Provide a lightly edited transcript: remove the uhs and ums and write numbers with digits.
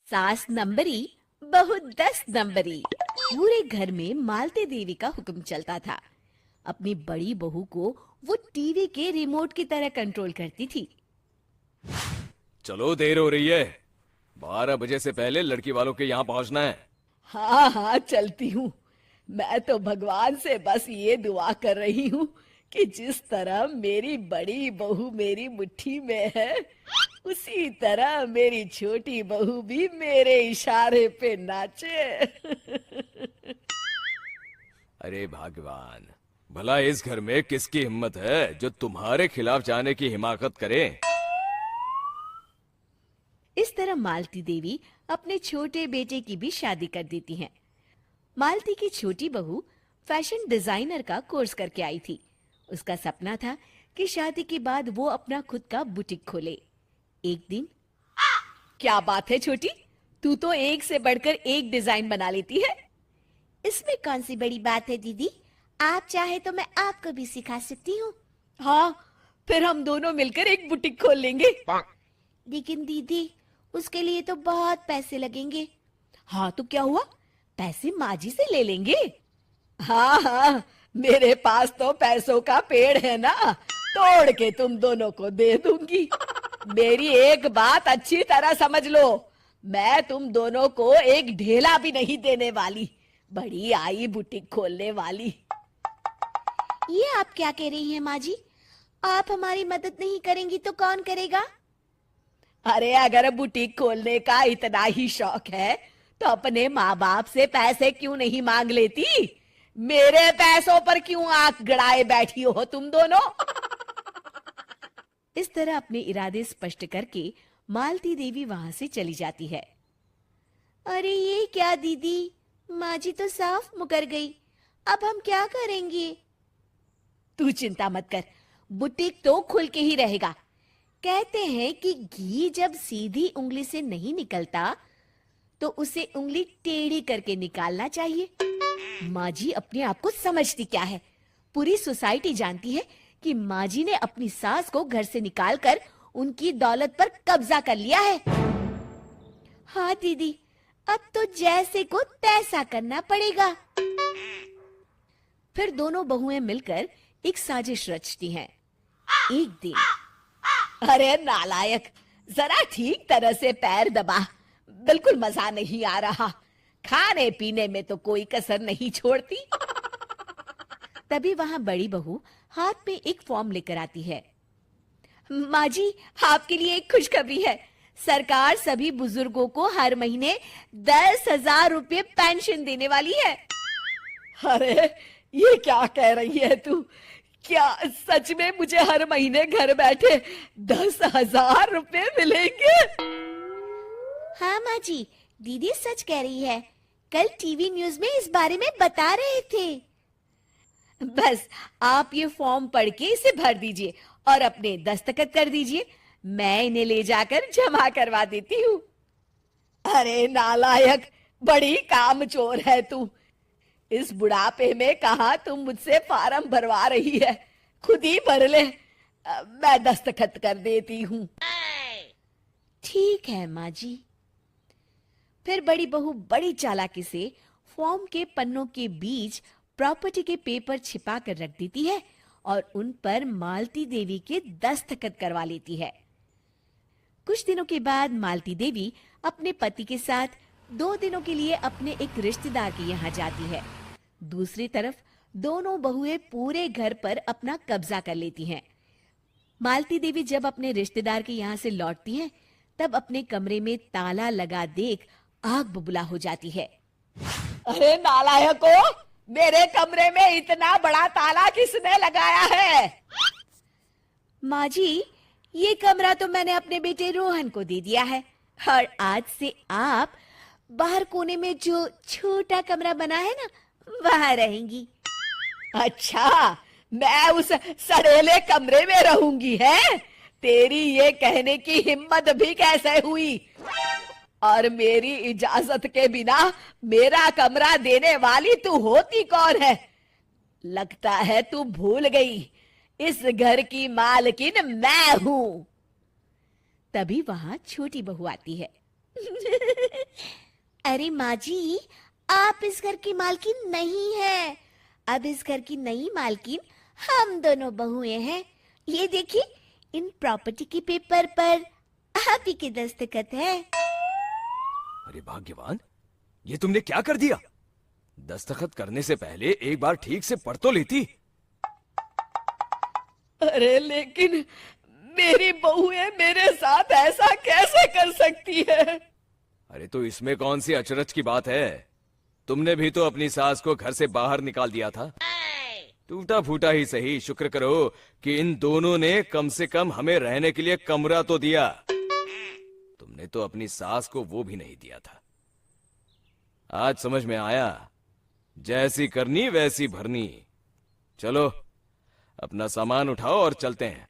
सास नंबरी, बहू 10 नंबरी। पूरे घर में मालती देवी का हुक्म चलता था। अपनी बड़ी बहू को वो टीवी के रिमोट की तरह कंट्रोल करती थी। चलो, देर हो रही है। 12 बजे से पहले लड़की वालों के यहाँ पहुंचना है। हाँ हाँ, चलती हूँ। मैं तो भगवान से बस ये दुआ कर रही हूँ कि जिस तरह मेरी बड़ी बहू मेरी मुट्ठी में है, उसी तरह मेरी छोटी बहू भी मेरे इशारे पे नाचे। अरे भगवान, भला इस घर में किसकी हिम्मत है जो तुम्हारे खिलाफ जाने की हिमाकत करे। इस तरह मालती देवी अपने छोटे बेटे की भी शादी कर देती हैं। मालती की छोटी बहू फैशन डिजाइनर का कोर्स करके आई थी। उसका सपना था कि शादी के बाद वो अपना खुद का बुटीक खोले। एक दिन, क्या बात है छोटी, तू तो एक से बढ़कर एक डिजाइन बना लेती है। इसमें कौन सी बड़ी बात है दीदी? आप चाहे तो मैं आपको भी सिखा सकती हूँ। हाँ, फिर हम दोनों मिलकर एक बुटीक खोल लेंगे। लेकिन दीदी, उसके लिए तो बहुत पैसे लगेंगे। हाँ तो क्या हुआ, पैसे माँ जी से ले लेंगे। हाँ हाँ, मेरे पास तो पैसों का पेड़ है ना, तोड़ के तुम दोनों को दे दूंगी। मेरी एक बात अच्छी तरह समझ लो, मैं तुम दोनों को एक ढेला भी नहीं देने वाली। बड़ी आई बुटीक खोलने वाली। ये आप क्या कह रही हैं माँ जी? आप हमारी मदद नहीं करेंगी तो कौन करेगा? अरे अगर बुटीक खोलने का इतना ही शौक है तो अपने माँ बाप से पैसे क्यों नहीं मांग लेती? मेरे पैसों पर क्यों आंख गड़ाए बैठी हो तुम दोनों? इस तरह अपने इरादे स्पष्ट करके मालती देवी वहां से चली जाती है। अरे ये क्या दीदी, माँ जी तो साफ मुकर गई। अब हम क्या करेंगे? तू चिंता मत कर, बुटीक तो खुल के ही रहेगा। कहते हैं कि घी जब सीधी उंगली से नहीं निकलता तो उसे उंगली टेढ़ी करके निकालना चाहिए। माँ जी अपने आप को समझती क्या है? पूरी सोसाइटी जानती है कि माँ जी ने अपनी सास को घर से निकालकर उनकी दौलत पर कब्जा कर लिया है। हाँ दीदी, अब तो जैसे को तैसा करना पड़ेगा। फिर दोनों बहुएं मिलकर एक साजिश रचती हैं। एक दिन, अरे नालायक, जरा ठीक तरह से पैर दबा, बिल्कुल मजा नहीं आ रहा। खाने पीने में तो कोई कसर नहीं छोड़ती। तभी वहां बड़ी बहू हाथ में एक फॉर्म लेकर आती है। माँ जी, आपके लिए एक खुशखबरी है। सरकार सभी बुजुर्गों को हर महीने 10,000 रुपये पेंशन देने वाली है। अरे ये क्या कह रही है तू? क्या सच में मुझे हर महीने घर बैठे 10,000 रुपये मिलेंगे? हाँ माँ जी, दीदी सच कह रही है। कल टीवी न्यूज में इस बारे में बता रहे थे। बस आप ये फॉर्म पढ़ के इसे भर दीजिए और अपने दस्तखत कर दीजिए। मैं इन्हें ले जाकर जमा करवा देती हूँ। अरे नालायक, बड़ी कामचोर है तू। इस बुढ़ापे में कहा तुम मुझसे फार्म भरवा रही है, खुद ही भर ले। मैं दस्तखत कर देती हूँ। ठीक है माँ जी। फिर बड़ी बहू बड़ी चालाकी से फॉर्म के पन्नों के बीच प्रॉपर्टी के पेपर छिपा कर रख देती है और उन पर मालती देवी के दस्तखत करवा लेती है। कुछ दिनों के बाद मालती देवी अपने पति के साथ 2 दिनों के लिए अपने एक रिश्तेदार के यहाँ जाती है। दूसरी तरफ दोनों बहुएं पूरे घर पर अपना कब्जा कर लेती हैं। मालती देवी जब अपने रिश्तेदार के यहाँ से लौटती हैं, तब अपने कमरे में ताला लगा देख आग बबूला हो जाती है। अरे नालायको, मेरे कमरे में इतना बड़ा ताला किसने लगाया है? माँ जी, ये कमरा तो मैंने अपने बेटे रोहन को दे दिया है और आज से आप बाहर कोने में जो छोटा कमरा बना है ना, वहां रहेंगी। अच्छा, मैं उस सड़ेले कमरे में रहूंगी है? तेरी ये कहने की हिम्मत भी कैसे हुई? और मेरी इजाजत के बिना मेरा कमरा देने वाली तू होती कौन है? लगता है तू भूल गई, इस घर की मालकिन मैं हूं। तभी वहां छोटी बहू आती है। अरे माँ जी, आप इस घर की मालकिन नहीं है। अब इस घर की नई मालकिन हम दोनों बहुएं हैं। ये देखिए, इन प्रॉपर्टी के पेपर पर आप ही के दस्तखत है। अरे भाग्यवान, ये तुमने क्या कर दिया? दस्तखत करने से पहले एक बार ठीक से पढ़ तो लेती। अरे लेकिन मेरी बहुएं मेरे साथ ऐसा कैसे कर सकती है? अरे तो इसमें कौन सी अचरज की बात है? तुमने भी तो अपनी सास को घर से बाहर निकाल दिया था। टूटा फूटा ही सही, शुक्र करो कि इन दोनों ने कम से कम हमें रहने के लिए कमरा तो दिया। तुमने तो अपनी सास को वो भी नहीं दिया था। आज समझ में आया, जैसी करनी वैसी भरनी। चलो, अपना सामान उठाओ और चलते हैं।